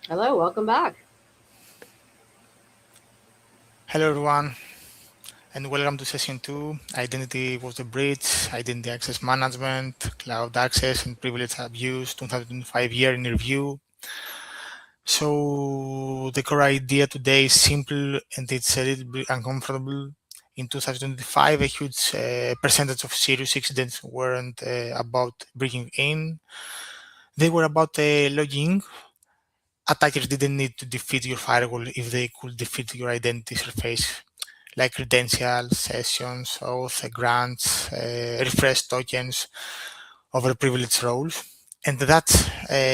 Hello, welcome back. Hello everyone, and welcome to session 2, Identity was the breach, Identity Access Management, Cloud Access and Privilege Abuse, 2005 year in review. So the core idea today is simple and it's a little bit uncomfortable. In 2025, a huge percentage of serious incidents weren't about breaking in. They were about logging. Attackers didn't need to defeat your firewall if they could defeat your identity surface, like credentials, sessions, OAuth, grants, refresh tokens over privileged roles. And that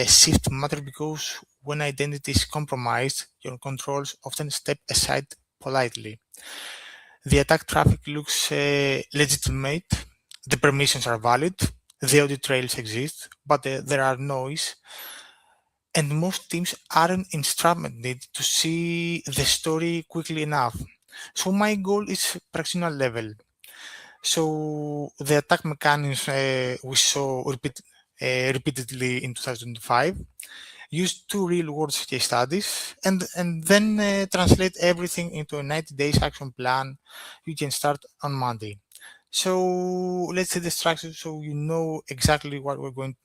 shift matters because when identity is compromised, your controls often step aside politely. The attack traffic looks legitimate, the permissions are valid, the audit trails exist, but there are noise, and most teams aren't instrumented to see the story quickly enough. So my goal is fractional level. So the attack mechanism we saw repeatedly in 2005 use two real-world case studies and then translate everything into a 90 days action plan you can start on Monday. So let's say the structure so you know exactly what we're going.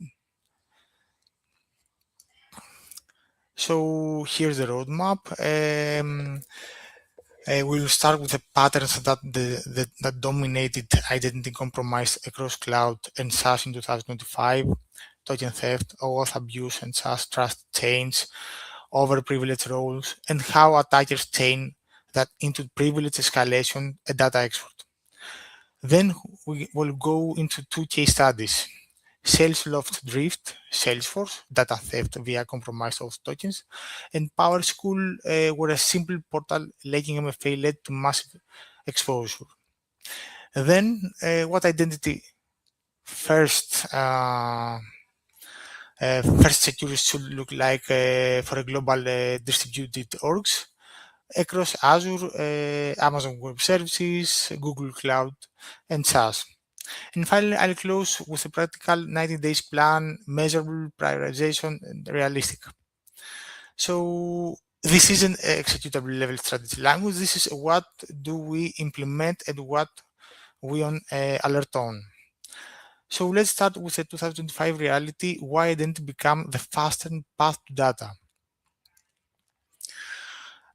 So here's the roadmap. We'll start with the patterns that dominated identity compromise across cloud and SaaS in 2025, token theft, OAuth abuse, and SaaS trust change, overprivileged roles, and how attackers chain that into privilege escalation and data export. Then we will go into two case studies. Salesloft drift, Salesforce, data theft via compromised auth tokens, and PowerSchool, where a simple portal lacking MFA led to massive exposure. Then, what identity first first security should look like for a global distributed orgs across Azure, Amazon Web Services, Google Cloud, and SaaS. And finally, I'll close with a practical 90 days plan, measurable prioritization, and realistic. So this isn't executable level strategy language. This is what do we implement and what we on alert on. So let's start with the 2025 reality. Why didn't it become the fastest path to data?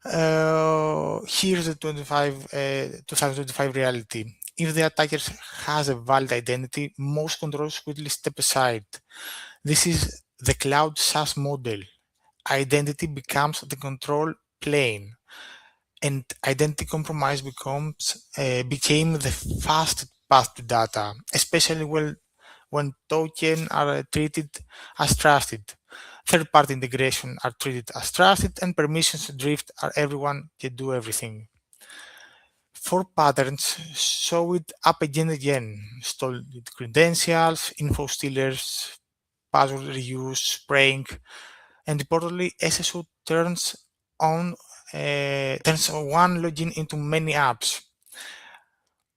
Here's the 2025 reality. If the attacker has a valid identity, most controls quickly step aside. This is the cloud SaaS model. Identity becomes the control plane, and identity compromise became the fastest path to data, especially when tokens are treated as trusted. Third-party integration are treated as trusted, and permissions drift are everyone can do everything. Four patterns show it up again and again. Stolen credentials, info stealers, password reuse, spraying, and importantly, SSO turns one login into many apps.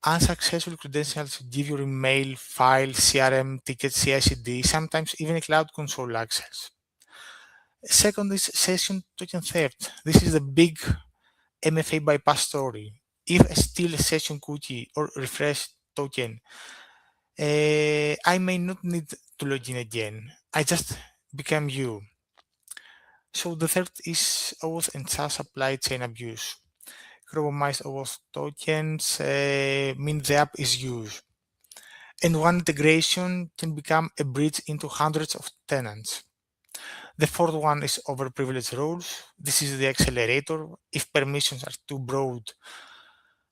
Unsuccessful credentials give your email, file, CRM, ticket, CI/CD, sometimes even cloud console access. Second is session token theft. This is the big MFA bypass story. If I steal a session cookie or refresh token, I may not need to log in again. I just become you. So the third is OAuth and SaaS supply chain abuse. Compromised OAuth tokens mean the app is used, and one integration can become a bridge into hundreds of tenants. The fourth one is overprivileged roles. This is the accelerator. If permissions are too broad,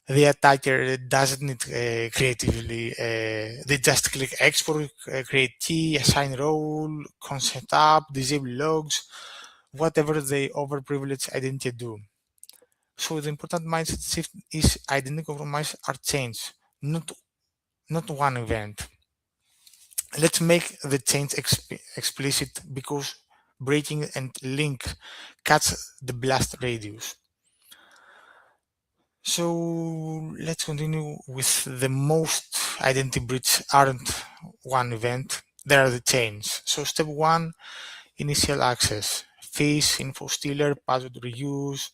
the attacker doesn't need creatively. They just click export, create key, assign role, consent app, disable logs, whatever the overprivileged identity do. So the important mindset shift is identity compromise are changed, not one event. Let's make the change explicit because breaking and link cuts the blast radius. So let's continue with the most identity breach aren't one event, they are the chains. So step one, initial access. fish, info stealer, password reuse,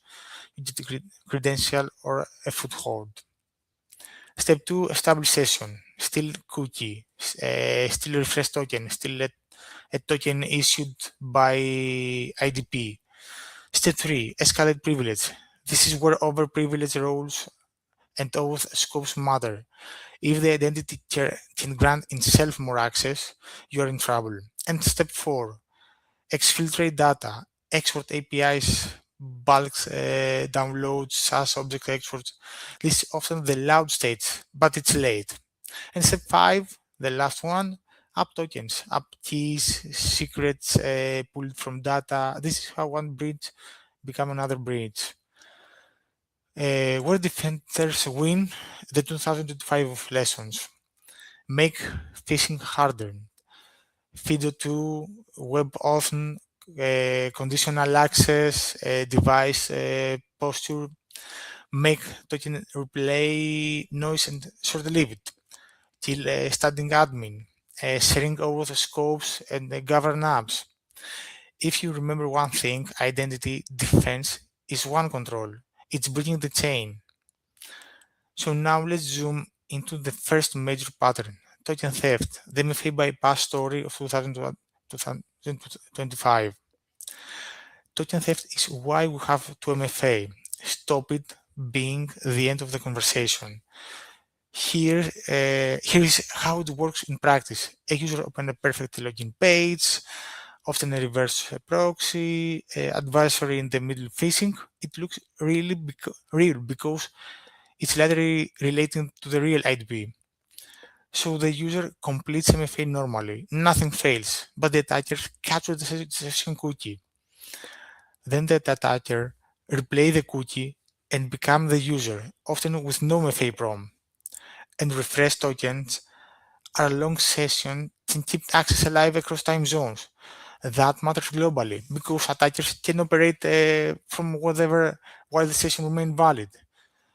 credential, or a foothold. Step 2, establish session, still cookie, still refresh token, still a token issued by IDP. Step 3, escalate privilege. This is where overprivileged roles and OAuth scopes matter. If the identity can grant itself more access, you are in trouble. And step 4, exfiltrate data, export APIs, bulk downloads, SaaS object exports. This is often the loud state, but it's late. And step 5, the last one, app tokens, app keys, secrets pulled from data. This is how one breach become another breach. Where defenders win, the 2025 lessons. Make phishing harder. FIDO2, WebAuthn, conditional access, device posture, make token replay noise and short-lived, till studying admin, sharing OAuth scopes and govern apps. If you remember one thing, identity defense is one control. It's breaking the chain. So now let's zoom into the first major pattern, token theft, the MFA bypass story of 2025. Token theft is why we have two MFA. Stop it being the end of the conversation. Here is how it works in practice. A user opens a perfect login page, often a reverse proxy, advisory in the middle phishing. It looks really real because it's literally relating to the real IDP. So the user completes MFA normally, nothing fails, but the attacker captures the session cookie. Then the attacker replay the cookie and become the user, often with no MFA prom. And refresh tokens are a long session to keep access alive across time zones. That matters globally because attackers can operate from whatever while the session remains valid.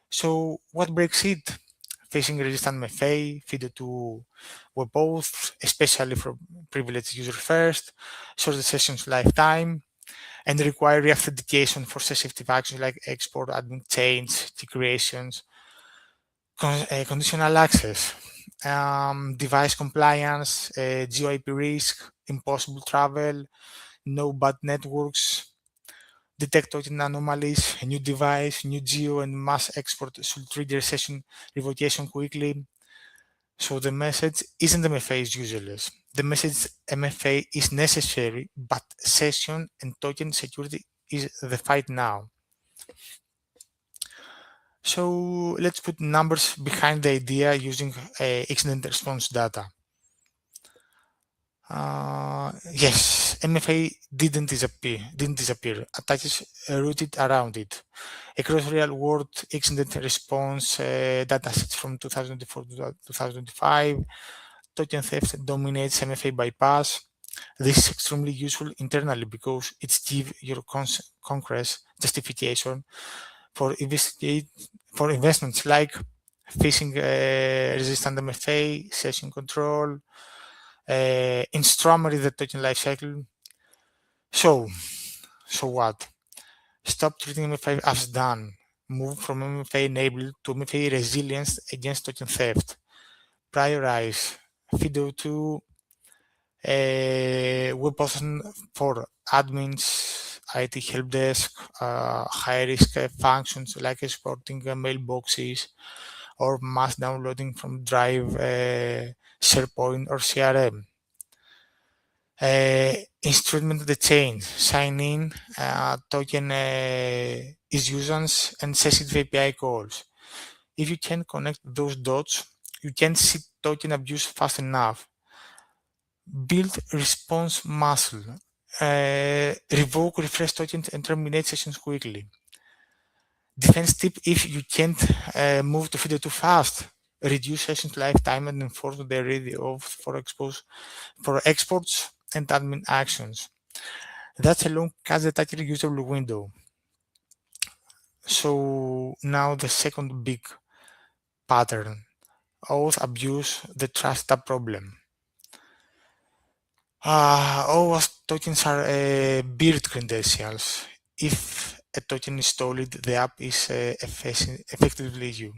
So what breaks it? Phishing resistant MFA, FIDO2 WebAuthn, especially for privileged user first, short the session's lifetime, and require re-authentication for sensitive actions like export, admin change, key creations, conditional access, device compliance, GeoIP risk, impossible travel, no bad networks, detect token anomalies, a new device, new geo, and mass export should trigger session revocation quickly. So the message isn't MFA is useless. The message MFA is necessary, but session and token security is the fight now. So let's put numbers behind the idea using incident response data. Yes, MFA didn't disappear. Attackers routed around it. Across real-world incident response datasets from 2004 to 2005, token theft dominates MFA bypass. This is extremely useful internally because it gives your Congress justification for investments like phishing resistant MFA, session control, instrument the token lifecycle. So what? Stop treating MFA as done. Move from MFA enabled to MFA resilience against token theft. Prioritize FIDO2 WebAuthn for admins, IT help desk, high-risk functions like exporting mailboxes or mass downloading from Drive, SharePoint, or CRM. Instrument the chain, sign in, token is usance, and sensitive API calls. If you can connect those dots, you can see token abuse fast enough. Build response muscle. Revoke, refresh tokens, and terminate sessions quickly. Defense tip if you can't move to FIDO2 fast. Reduce sessions lifetime and enforce the ready of for exports and admin actions. That alone cuts the attacker usable window. So now the second big pattern, OAuth abuse, the trust tab problem. OAuth Tokens are beard credentials. If a token is stolen, the app is effectively you.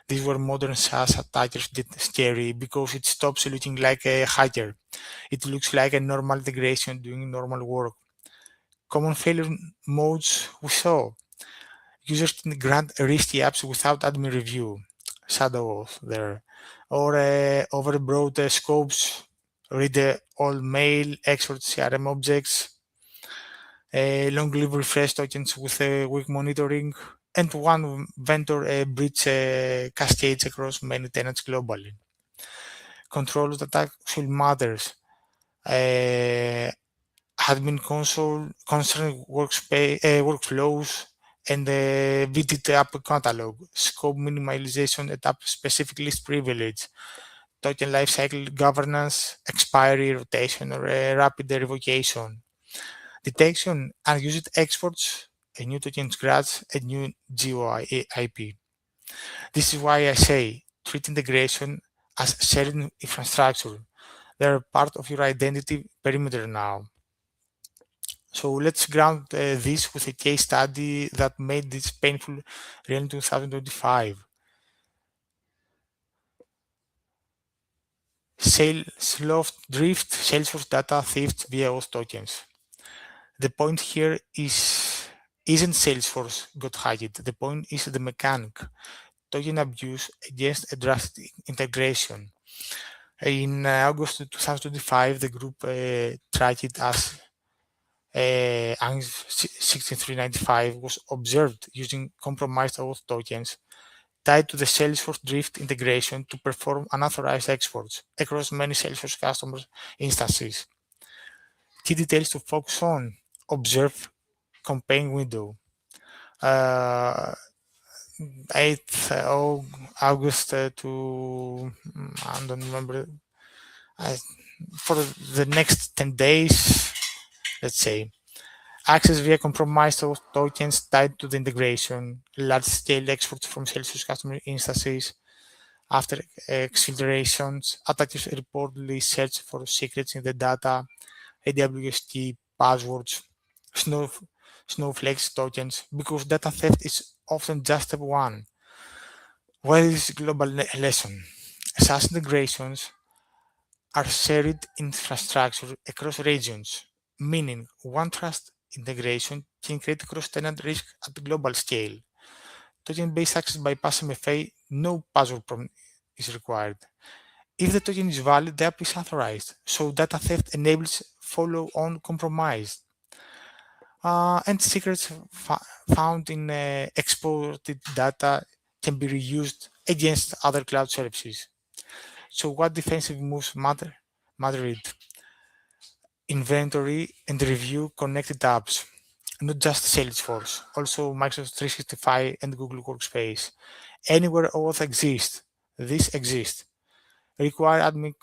These were modern SaaS attackers did scary because it stops looking like a hacker. It looks like a normal integration doing normal work. Common failure modes we saw. Users can grant risky apps without admin review. Shadow OAuth there. Or overbroad scopes. Read all mail, export CRM objects. Long-lived refresh tokens with weak monitoring, and one vendor breach cascades across many tenants globally. Control of attack actually matters. Admin console, constant workflows, and the VTT app catalog, scope minimalization at app specific list privilege, token lifecycle governance, expiry, rotation, or rapid revocation. Detection, unused exports, a new token scratch, a new GUI IP. This is why I say treat integration as shared infrastructure. They're part of your identity perimeter now. So let's ground this with a case study that made this painful real in 2025. Salesloft drift, Salesforce data theft via OAuth tokens. The point here isn't Salesforce got hacked. The point is the mechanic. Token abuse against a drastic integration. In August 2025, the group tracked it as ANS 6395 was observed using compromised OAuth tokens tied to the Salesforce Drift integration to perform unauthorized exports across many Salesforce customers' instances. Key details to focus on: observe campaign window. Uh, 8th August to I don't remember. I, for the next 10 days, let's say, access via compromised tokens tied to the integration, large-scale exports from Salesforce customer instances. After exfiltrations, attackers reportedly search for secrets in the data, AWS key, passwords, Snow, Snowflake tokens, because data theft is often just step one. What is global lesson? SaaS integrations are shared infrastructure across regions, meaning one trust integration can create cross-tenant risk at the global scale. Token-based access bypass MFA, no password prompt is required. If the token is valid, the app is authorized, so data theft enables follow-on compromise. And secrets found in exported data can be reused against other cloud services. So what defensive moves matter? It inventory and review connected apps, not just Salesforce, also Microsoft 365 and Google Workspace. Anywhere OAuth exists, this exists. Require admin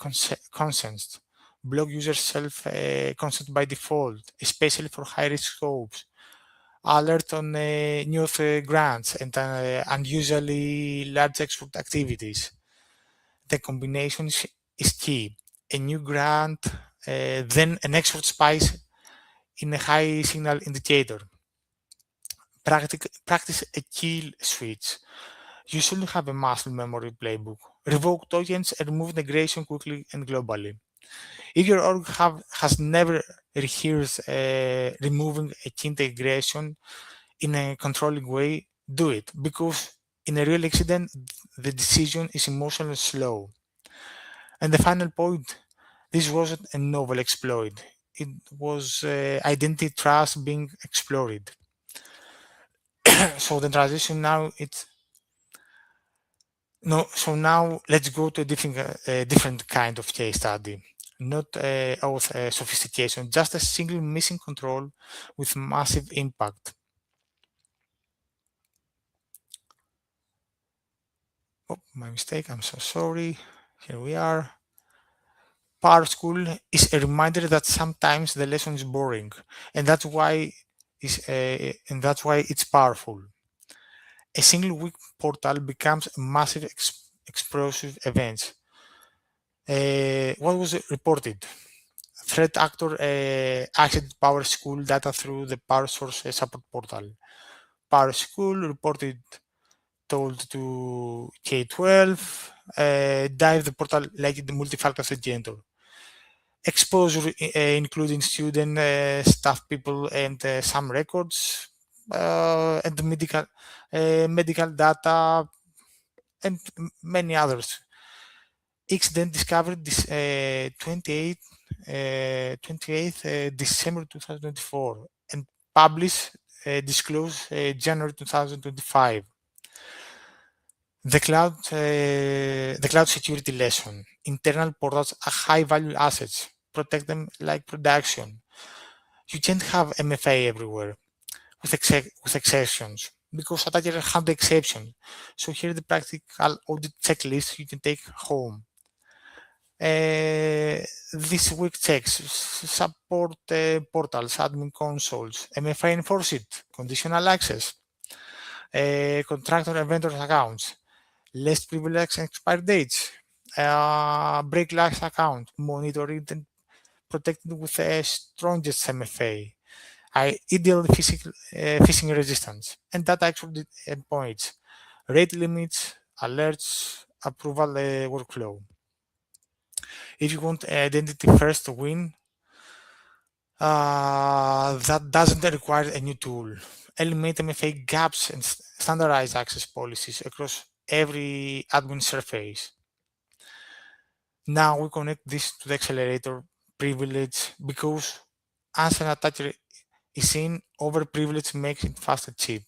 consent, block user self consent by default, especially for high risk scopes. Alert on new grants and unusually large export activities. The combination is key. A new grant, then an export spice in a high signal indicator. Practice a kill switch. You shouldn't have a muscle memory playbook. Revoke tokens and remove integration quickly and globally. If your org has never rehearsed removing a key integration in a controlling way, do it, because in a real accident, the decision is emotionally slow. And the final point, this wasn't a novel exploit. It was identity trust being explored. So the transition now it's no. So now let's go to a different kind of case study, not of sophistication, just a single missing control with massive impact. Oh, my mistake. I'm so sorry. Here we are. PowerSchool is a reminder that sometimes the lesson is boring, and that's why it's powerful. A single weak portal becomes a massive explosive event. What was reported? threat actor accessed PowerSchool data through the PowerSource support portal. PowerSchool reported told to K12 dive the portal like the multi-factor authenticator. Exposure including student, staff people, and some records, and medical data, and many others. X then discovered this 28th December 2024 and published disclosed January 2025. The cloud security lesson. Internal portals are high value assets. Protect them like production. You can't have MFA everywhere with exceptions because attackers have the exception. So here the practical audit checklist you can take home. This week checks support portals, admin consoles, MFA enforced, conditional access, contractor and vendor accounts, less privileged expire dates, break last account, monitoring and protected with a strongest MFA, ideal phishing resistance, and data export endpoints, rate limits, alerts, approval workflow. If you want identity first win, that doesn't require a new tool. Eliminate MFA gaps and standardize access policies across every admin surface. Now we connect this to the accelerator privilege because as an attacker is seen, overprivilege makes it fast and cheap.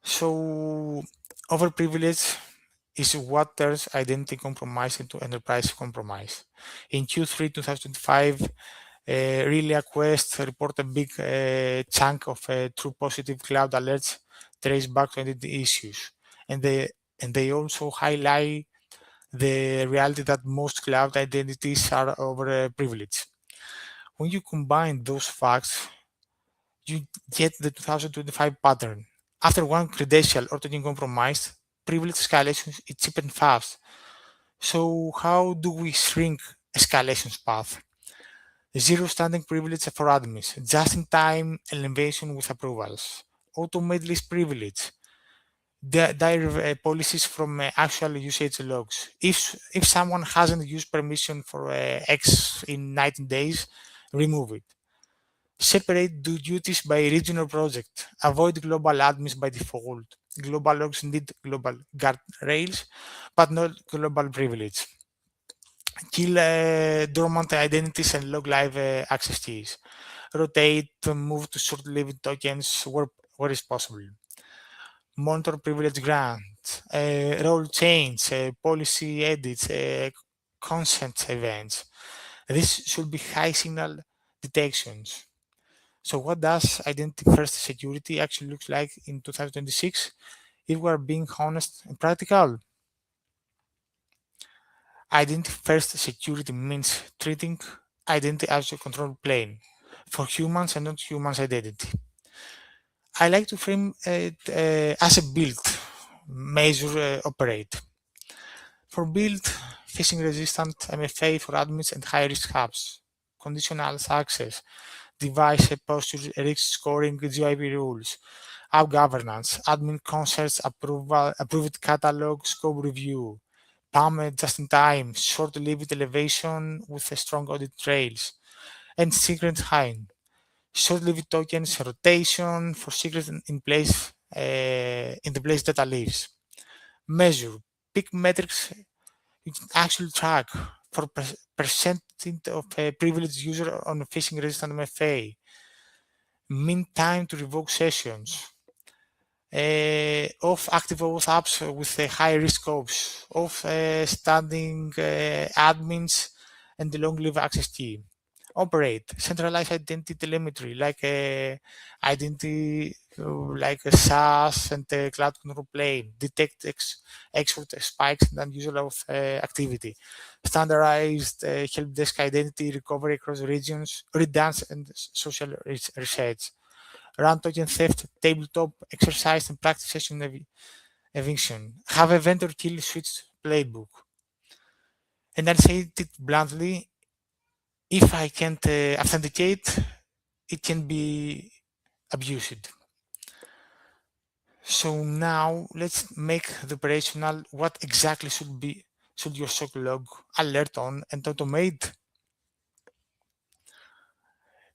So overprivilege is what turns identity compromise into enterprise compromise. In Q3 2025, Relia Quest report a big chunk of true positive cloud alerts traced back to identity issues. And they also highlight the reality that most cloud identities are overprivileged. When you combine those facts, you get the 2025 pattern. After one credential or token compromised, privilege escalation is cheap and fast. So how do we shrink escalation's path? Zero standing privilege for admins, just-in-time elevation with approvals, automate list privilege, direct policies from actual usage logs. If someone hasn't used permission for X in 90 days, remove it. Separate duties by region or project. Avoid global admins by default. Global logs need global guardrails, but not global privilege. Kill dormant identities and log live access keys. Rotate, move to short-lived tokens where is possible. Monitor privilege grants, role change, policy edits, consent events. This should be high signal detections. So what does identity first security actually look like in 2026 if we are being honest and practical? Identity first security means treating identity as a control plane for humans and not humans' identity. I like to frame it as a build, measure, operate. For build, phishing resistant MFA for admins and high risk hubs, conditional access, device posture, risk scoring, GIP rules, app governance, admin concerts, approved catalog, scope review, PAM just in time, short-lived elevation with a strong audit trails, and secret hiding. Short-lived tokens rotation for secrets in place in the place data lives. Measure pick metrics you can actually track for percentage of privileged user on a phishing resistant MFA. Mean time to revoke sessions. Of active OAuth apps with high risk scopes, of standing admins and the long live access key. Operate centralized identity telemetry like identity like a SaaS and a cloud control plane. Detect export spikes and unusual of activity. Standardized help desk identity recovery across regions, redundant and social research. Run token theft, tabletop exercise, and practice session eviction. Have a vendor kill switch playbook. And I'll say it bluntly, if I can't authenticate, it can be abused. So now let's make the operational. What exactly should your SOC log alert on and automate?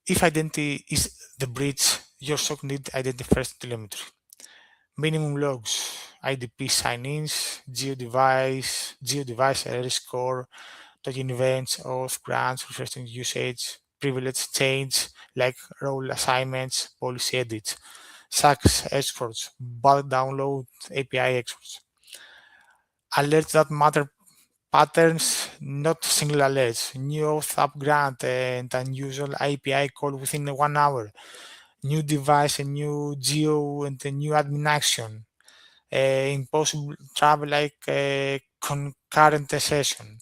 If identity is the breach, your SOC need identity first telemetry. Minimum logs, IDP sign-ins, geo device error score, token events, auth grants, refreshing usage, privilege change like role assignments, policy edits, SACS exports, bulk download, API exports. Alerts that matter patterns, not single alerts. New auth app grant and unusual API call within 1 hour. New device, a new geo, and a new admin action. Impossible travel like concurrent session.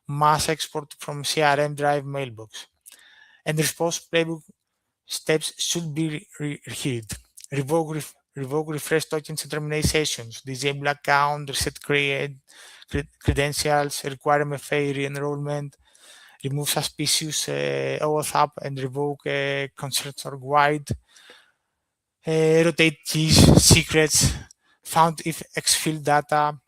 Mass export from CRM drive mailbox. And response playbook steps should be reheated. Revoke refresh tokens and terminate sessions. Disable account, reset credentials, require MFA re-enrollment, remove suspicious OAuth app and revoke concerns or wide, rotate keys, secrets, found if exfil data,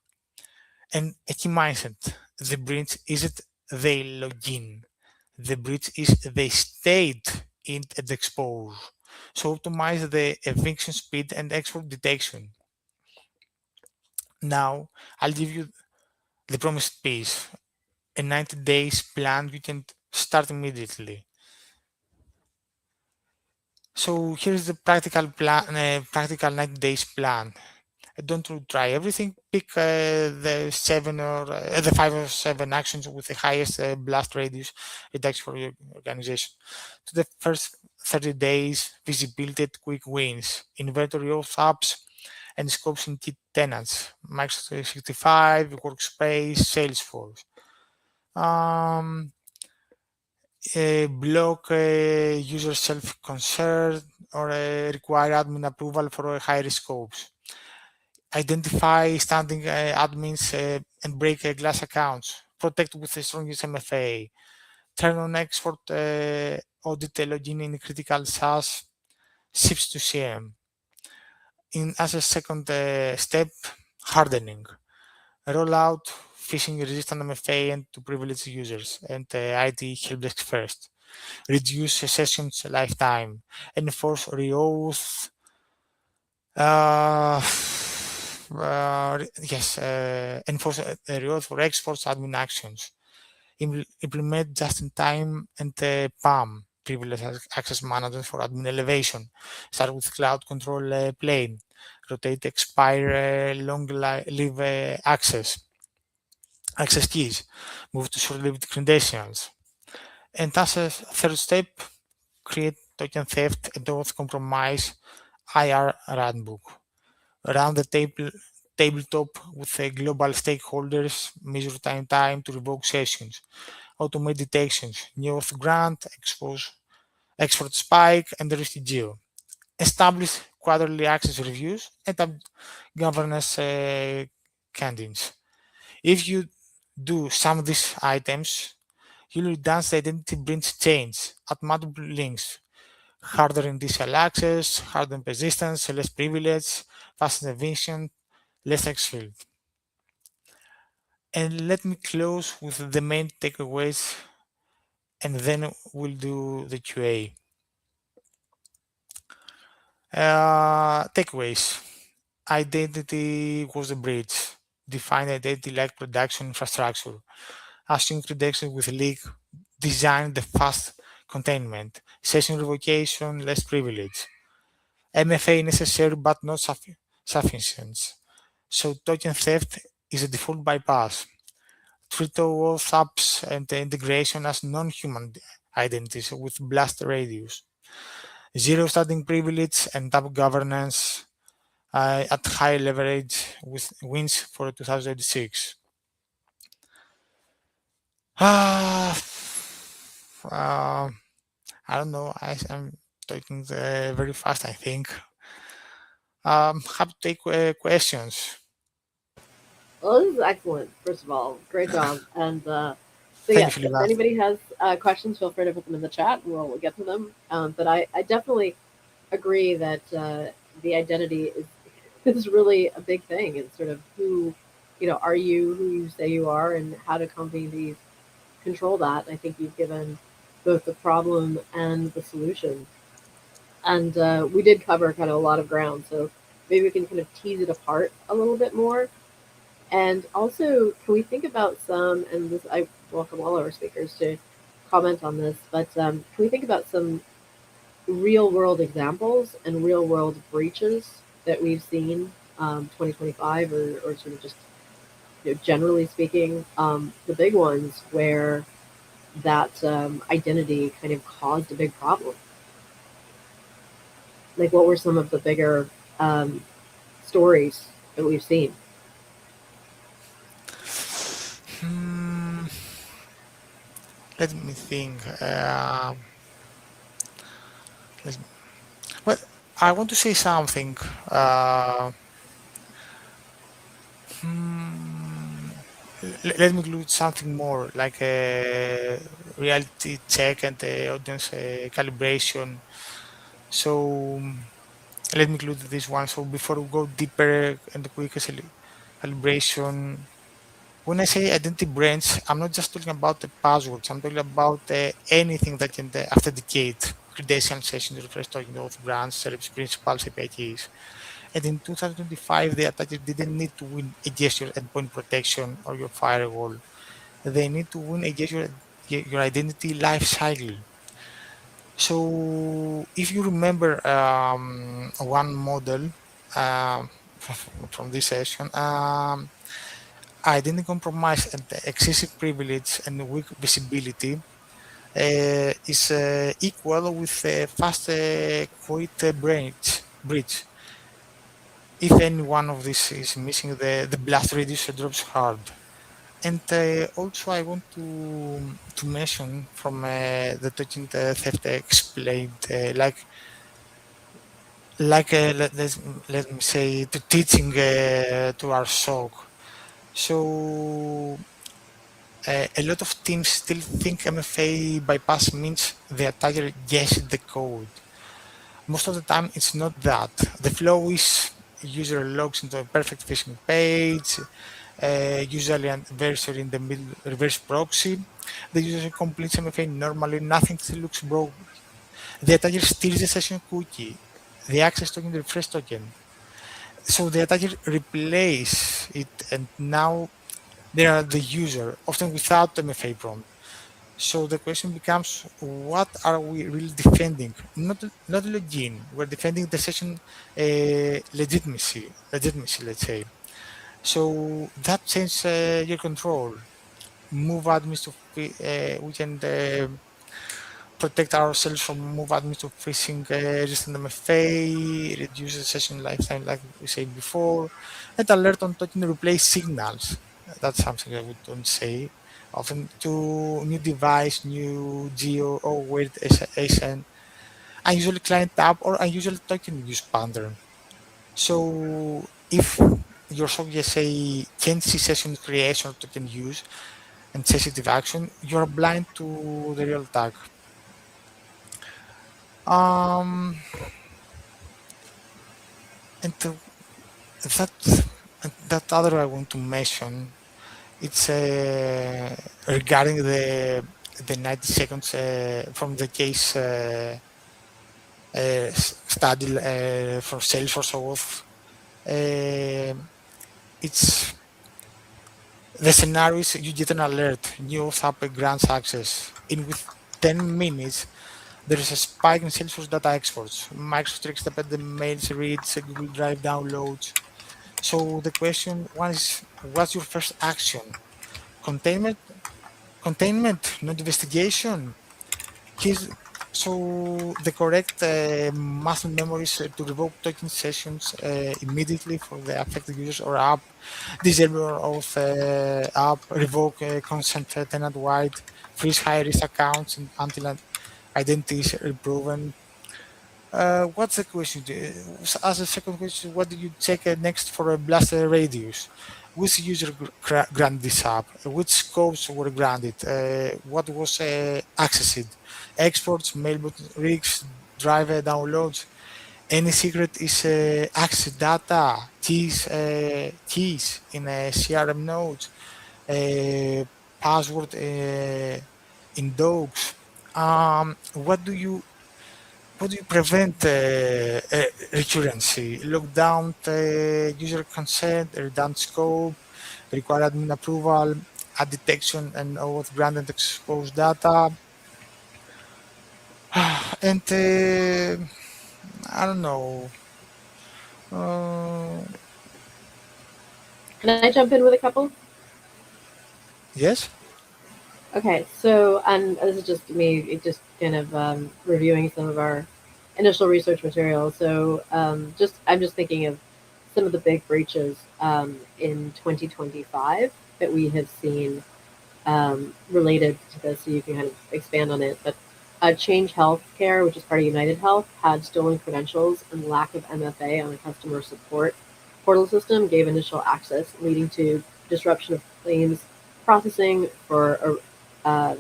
and a key mindset. The breach isn't they login. The breach is they stayed in and exposed. So optimize the eviction speed and export detection. Now I'll give you the promised piece. A 90 days plan you can start immediately. So here's the practical 90 days plan. Don't try everything. Pick the 5 or 7 actions with the highest blast radius reduction for your organization. To the first 30 days, visibility at quick wins, inventory of apps and scopes in key tenants, Microsoft 365, Workspace, Salesforce. Block user self-concern or require admin approval for high-risk scopes. Identify standing admins and break glass accounts. Protect with the strongest MFA. Turn on export audit login in critical SaaS ships to CM. As a second step, hardening. Roll out phishing resistant MFA and to privileged users and IT helpdesk first. Reduce sessions lifetime. Enforce reauth. Enforce reauth for exports admin actions. Implement just-in-time and PAM, privileged access management for admin elevation. Start with cloud control plane. Rotate expire long-live access keys. Move to short-lived credentials. And as a third step, create token theft and auth compromise IR runbook. Run the tabletop with global stakeholders, measure time to revoke sessions, automate detections, new auth grant, export spike, and risky geo. Establish quarterly access reviews and governance candidates. If you do some of these items, you'll reduce the identity breach change at multiple links. Harder initial access, harder persistence, less privilege, faster eviction, less exfil. And let me close with the main takeaways and then we'll do the QA. Takeaways. Identity was a breach. Define identity like production infrastructure. Assume credentials with leak. Design the fast containment. Session revocation, less privilege. MFA necessary but not sufficient. So token theft is a default bypass. Treat OAuth apps and the integration as non-human identities with blast radius. Zero starting privilege and app governance at high leverage with wins for 2026. I don't know. I'm talking very fast, I think. Happy to take questions. Well, this is excellent. First of all, great job. And So Thank you, yes, if Philip. anybody has questions, feel free to put them in the chat, and we'll get to them. But I definitely agree that the identity is is really a big thing. It's sort of who, are you who you say you are, and how do companies control that? I think you've given both the problem and the solution, and we did cover kind of a lot of ground. So maybe we can kind of tease it apart a little bit more. And also, can we think about some, and this, I welcome all our speakers to comment on this, but can we think about some real world examples and real world breaches that we've seen 2025, or sort of just, generally speaking, the big ones where that identity kind of caused a big problem? Like, what were some of the bigger um, stories that we've seen? Hmm, let me think. Let me- well, I want to say something. Hmm, Let me include something more like a reality check and audience calibration. So let me include this one. So before we go deeper and quick calibration, when I say identity branch, I'm not just talking about the passwords. I'm talking about anything that can authenticate credential sessions, refresh token, auth brands, service principals, API keys. And in 2025, the attacker didn't need to win against your endpoint protection or your firewall. They need to win against your identity life cycle. So if you remember one model um, from this session, identity compromise and excessive privilege and weak visibility is equal with fast quit breach. If any one of these is missing, the blast reducer drops hard. And also, I want to mention from the token theft explained, let me say, to teaching to our SOC. So a lot of teams still think MFA bypass means the attacker guessed the code. Most of the time, it's not that. The flow is user logs into a perfect phishing page, usually an adversary in the middle reverse proxy. The user completes MFA normally, nothing still looks broke. The attacker steals the session cookie, the access token, the refresh token. So the attacker replace it, and now they are the user, often without MFA prompt. So the question becomes, what are we really defending? Not login. We're defending the session legitimacy, let's say. So that changes your control. Move admins to we can protect ourselves from move admins to phishing resistant MFA, reduce the session lifetime, like we said before, and alert on token replace signals. That's something I would don't say. Often to new device, new geo or weird ASN, unusual client tab or unusual token use pattern. So if your software say can see session creation or token use and sensitive action, you're blind to the real tag. Um, and that that other I want to mention, it's regarding the 90 seconds from the case study for Salesforce OAuth. Uh, it's the scenario is you get an alert, new auth app grants access. In with 10 minutes, there is a spike in Salesforce data exports. Microsoft extended the mails, reads, Google Drive downloads. So the question one is, what's your first action? Containment, containment, not investigation. Here's, so the correct muscle memory is to revoke token sessions immediately for the affected users or app, disable of app, revoke consent tenant wide, freeze high risk accounts until an identity is proven. What's the question? As a second question, what do you check next for a blast radius? which user granted this app, which scopes were granted, what was accessed, exports, mailbox rigs, driver downloads. Any secret is access data, keys in a CRM nodes, uh, password in docs. What do you prevent recurrency? Lockdown, user consent, redundant scope, require admin approval, add detection and OAuth granted exposed data. And I don't know. Uh, Can I jump in with a couple? yes. Okay, so and this is just me, just kind of reviewing some of our initial research material. So just I'm just thinking of some of the big breaches in 2025 that we have seen related to this, so you can kind of expand on it. But Change Healthcare, which is part of United Health, had stolen credentials and lack of MFA on a customer support portal system gave initial access, leading to disruption of claims processing um,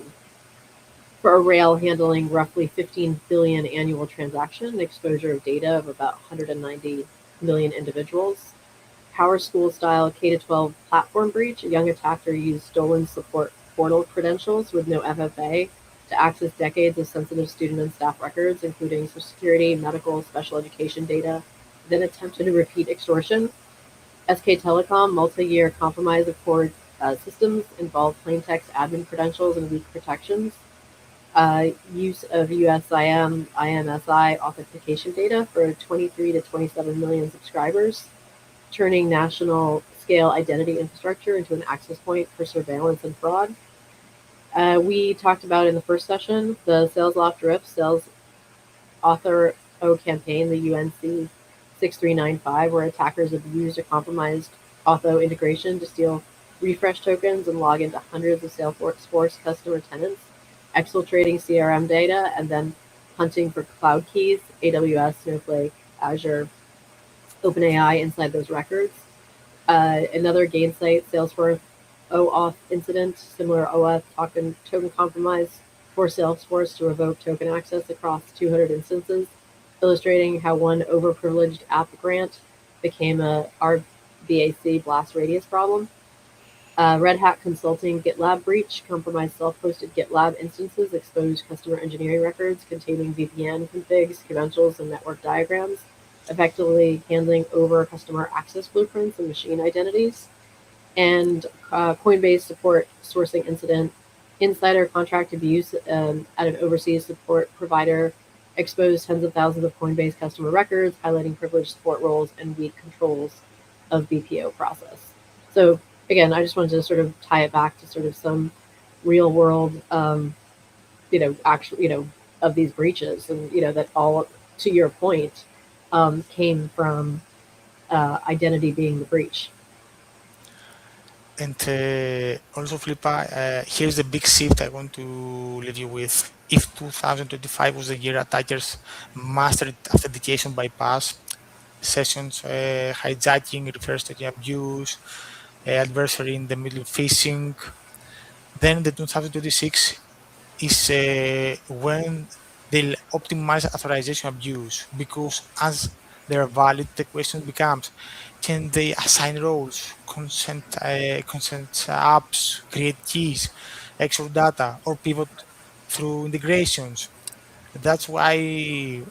for a rail handling roughly 15 billion annual transaction, exposure of data of about 190 million individuals. PowerSchool style K 12 platform breach. A young attacker used stolen support portal credentials with no FFA to access decades of sensitive student and staff records, including Social Security, medical, special education data, then attempted to repeat extortion. SK Telecom multi-year compromise of core systems involved plain text admin credentials and weak protections. Use of USIM IMSI authentication data for 23 to 27 million subscribers, turning national scale identity infrastructure into an access point for surveillance and fraud. We talked about in the first session the Salesloft RIP, Sales Author O campaign, the UNC 6395, where attackers abused a compromised Auth integration to steal refresh tokens and log into hundreds of Salesforce customer tenants, exfiltrating CRM data, and then hunting for cloud keys, AWS, Snowflake, Azure, OpenAI inside those records. Another Gainsight Salesforce OAuth incident, similar OAuth token compromise for Salesforce to revoke token access across 200 instances, illustrating how one overprivileged app grant became a RBAC blast radius problem. Red Hat Consulting GitLab breach, compromised self-hosted GitLab instances, exposed customer engineering records containing VPN configs, credentials, and network diagrams, effectively handling over customer access blueprints and machine identities. And Coinbase support sourcing incident, insider contract abuse at an overseas support provider, exposed tens of thousands of Coinbase customer records, highlighting privileged support roles and weak controls of BPO process. So again, I just wanted to sort of tie it back to sort of some real world, actually, of these breaches, and that all, to your point, came from identity being the breach. And also, Filipa, here's the big shift I want to leave you with. If 2025 was the year attackers mastered authentication bypass, sessions hijacking, reverse taking abuse, adversary in the middle phishing, then the 2026 is when they'll optimize authorization abuse, because as they're valid, the question becomes, can they assign roles, consent apps, create keys, export data, or pivot through integrations? That's why we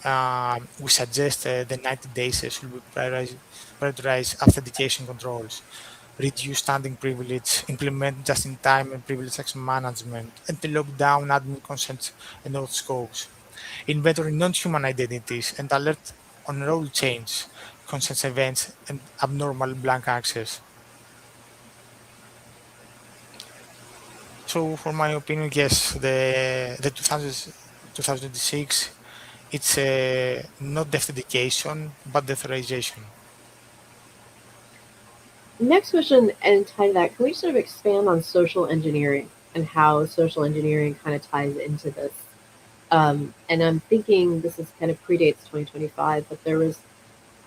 suggest the 90 days should be prioritize authentication controls, reduce standing privilege, implement just-in-time and privilege access management, and to lock down admin consents and auth scopes, inventory non-human identities, and alert on role change, consent events, and abnormal blank access. So, for my opinion, yes, the 2026, it's not the authentication, but the authorization. Next question, and tie to that, can we sort of expand on social engineering and how social engineering kind of ties into this? And I'm thinking this is kind of predates 2025, but there was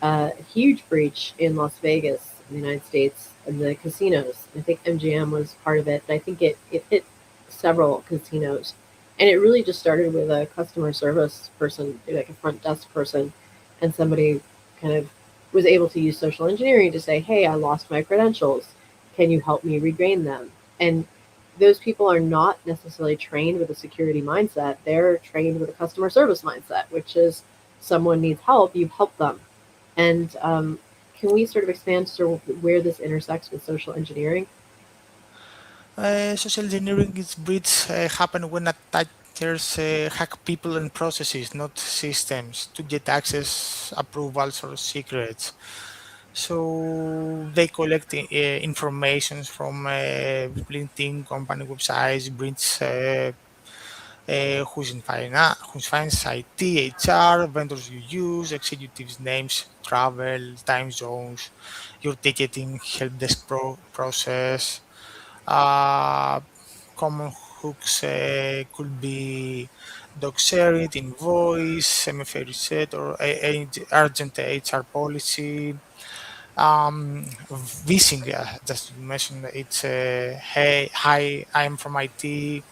a huge breach in Las Vegas, in the United States, the casinos. I think MGM was part of it, but I think it hit several casinos. And it really just started with a customer service person, like a front desk person, and somebody kind of was able to use social engineering to say, hey, I lost my credentials. Can you help me regain them? And those people are not necessarily trained with a security mindset. They're trained with a customer service mindset, which is someone needs help, you help them. And can we sort of expand to sort of where this intersects with social engineering? Social engineering is breach happen when attackers hack people and processes, not systems, to get access, approvals, or secrets. So they collect information from LinkedIn company websites, breach who's finance, IT, HR, vendors you use, executives' names, travel, time zones, your ticketing, help desk process. Uh, Common hooks could be doc shared, invoice, MFA reset, or urgent HR policy. Phishing, just you mentioned, it's hey, hi, I'm from IT,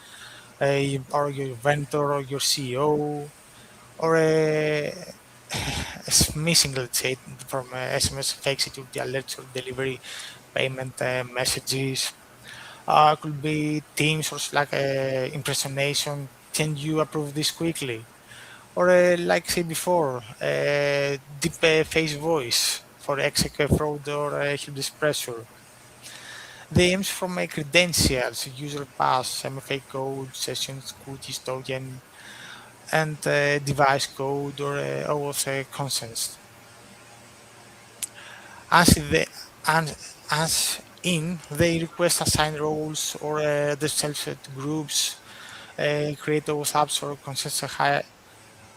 or your vendor or your CEO, or missing, let's say, from SMS fake security alerts or delivery payment messages. Could be Teams or Slack impersonation. Can you approve this quickly? Or like say before, deep face voice for exec fraud or help desk pressure. The aims from my credentials, user pass, MFA code, sessions, cookies, token, and device code or OAuth consents. As the and as in they request assigned roles or themselves to groups, create OAuth apps or consents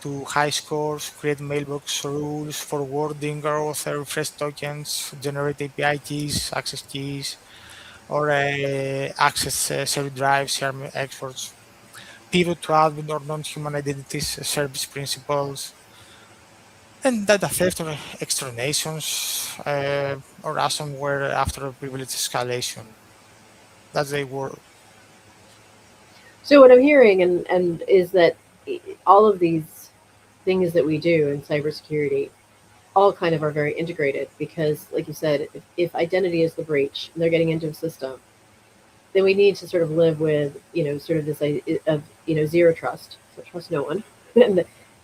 to high scores, create mailbox rules, forwarding or author refresh tokens, generate API keys, access keys, or access shared drives, share exports, pivot to admin or non-human identities, service principles, and data theft or exterminations, or ransomware after privilege escalation. That's they were. So what I'm hearing and is that all of these things that we do in cybersecurity all kind of are very integrated because, like you said, if identity is the breach and they're getting into a system, then we need to sort of live with sort of this idea of zero trust, so trust no one,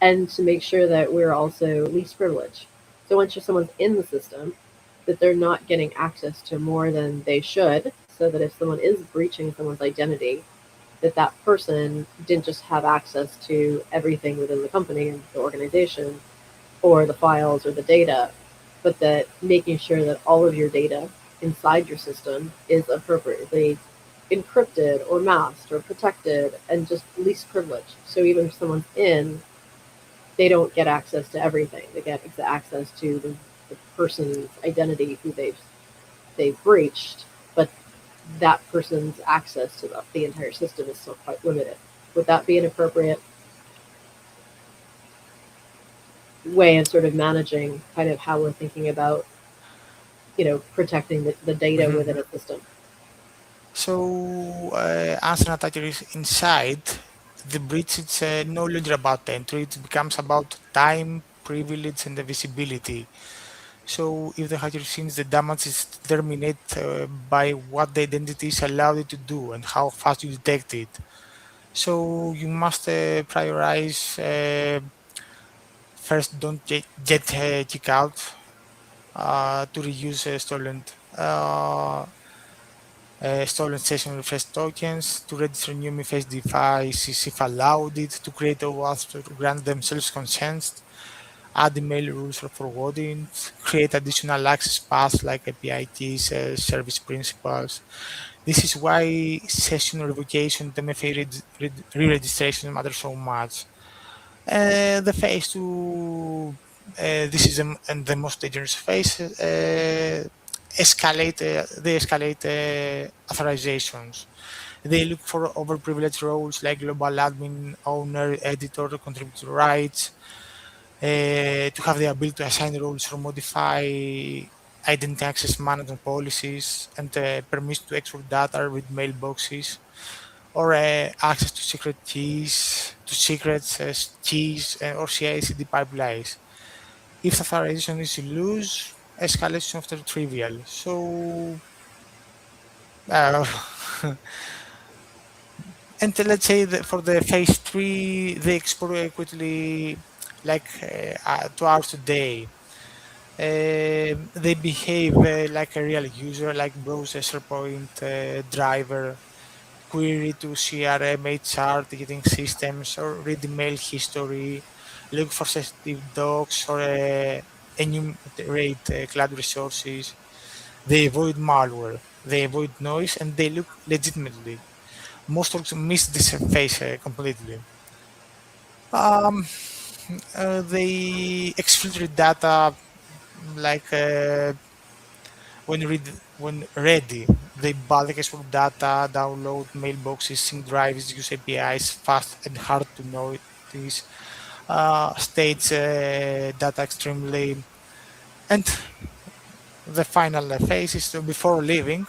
and to make sure that we're also least privilege. So once someone's in the system, that they're not getting access to more than they should, so that if someone is breaching someone's identity, that that person didn't just have access to everything within the company and the organization or the files or the data, but that making sure that all of your data inside your system is appropriately encrypted or masked or protected and just least privileged. So even if someone's in, they don't get access to everything. They get access to the person's identity who they've breached, but that person's access to the entire system is still quite limited. Would that be an appropriate way of sort of managing kind of how we're thinking about protecting the data within Mhm. a system? So, as an attacker is inside, the breach is no longer about entry, it becomes about time, privilege, and the visibility. So, if the hacker sees the damage is determined by what the identity is allowed it to do and how fast you detect it. So, you must prioritize first, don't get kick out to reuse uh, stolen session refresh tokens, to register new MFS devices if allowed it, to create OAuth to grant themselves consents, add email rules for forwarding, create additional access paths like API keys, service principals. This is why session revocation, the MFA re-registration matter so much. The phase two, this is and the most dangerous phase, they escalate authorizations. They look for overprivileged roles like global admin, owner, editor, contributor rights, to have the ability to assign roles or modify. identity access management policies, and permission to export data with mailboxes, or access to secret keys, to secrets, keys, or CI/CD pipelines. If authorization is loose, escalation after trivial. So, uh, and let's say that for the phase three, they explore quickly, like 2 hours a day. They behave like a real user, like browse a SharePoint driver, query to CRM, HR, ticketing systems, or read email history, look for sensitive docs, or enumerate cloud resources. They avoid malware, they avoid noise, and they look legitimately. Most also miss this phase completely. Um, they exfiltrate data like when ready. They bulk export data, download mailboxes, sync drives, use APIs fast and hard to notice, states data extremely. And the final phase is before leaving.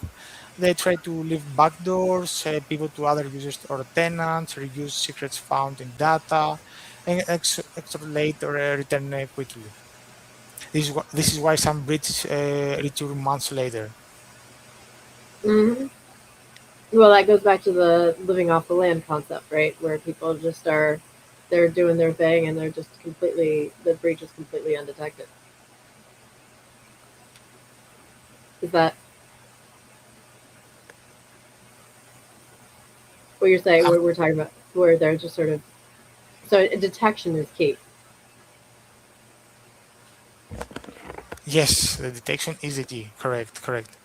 They try to leave backdoors, pivot to other users or tenants, reuse secrets found in data, and extrapolate or return quickly. This is why some breaches return months later. Hmm. Well, that goes back to the living off the land concept, right? Where people just are, they're doing their thing and they're just completely, the breach is completely undetected. Is that what you're saying? Um, We're talking about where they're just sort of, so detection is key. yes, the detection is the key. Correct, correct,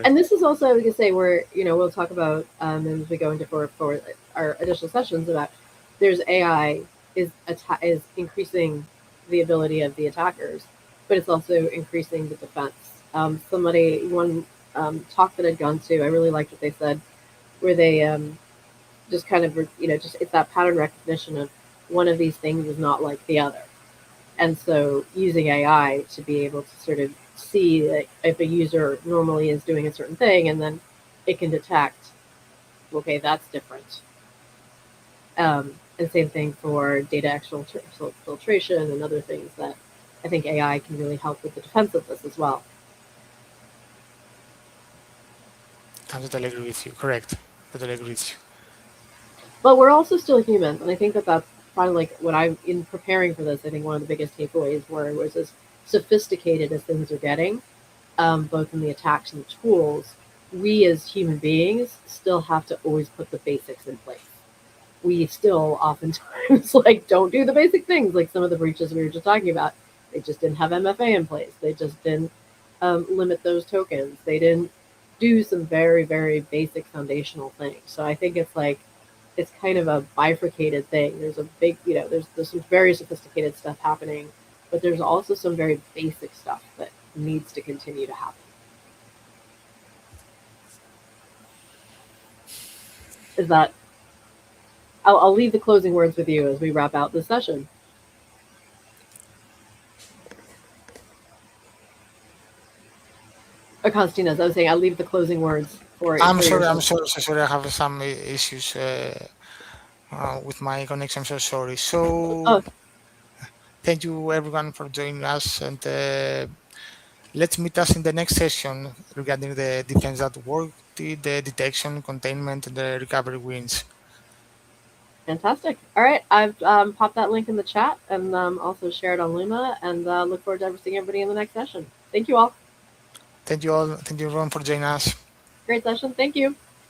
And correct. this is also, we can say, where, we'll talk about as we go into for our additional sessions about there's AI is increasing the ability of the attackers, but it's also increasing the defense. One talk that I'd gone to, I really liked what they said, where they just kind of, just it's that pattern recognition of one of these things is not like the other. And so using AI to be able to sort of see that if a user normally is doing a certain thing, and then it can detect, okay, that's different. And same thing for data filtration and other things that I think AI can really help with the defense of this as well. I totally agree with you. Correct. Totally agree with you. But we're also still humans, and I think that that's probably like what I'm in preparing for this. I think one of the biggest takeaways were was as sophisticated as things are getting, both in the attacks and the tools, we as human beings still have to always put the basics in place. We still oftentimes like don't do the basic things, like some of the breaches we were just talking about. They just didn't have MFA in place. They just didn't limit those tokens. They didn't do some very, very basic foundational things. So I think it's like it's kind of a bifurcated thing. There's a big, there's some very sophisticated stuff happening, but there's also some very basic stuff that needs to continue to happen. Is that I'll leave the closing words with you as we wrap out this session. Konstantinos, I was saying I'll leave the closing words I'm for your sorry. I'm session. sorry. So sorry. I have some issues with my connection. I'm so sorry. So Oh, thank you everyone for joining us, and let's meet us in the next session regarding the defense that worked, the detection, containment, and the recovery wins. fantastic. All right, I've popped that link in the chat and also shared on Luma, and look forward to seeing everybody in the next session. Thank you all. Thank you all. Thank you everyone for joining us. Great session. Thank you.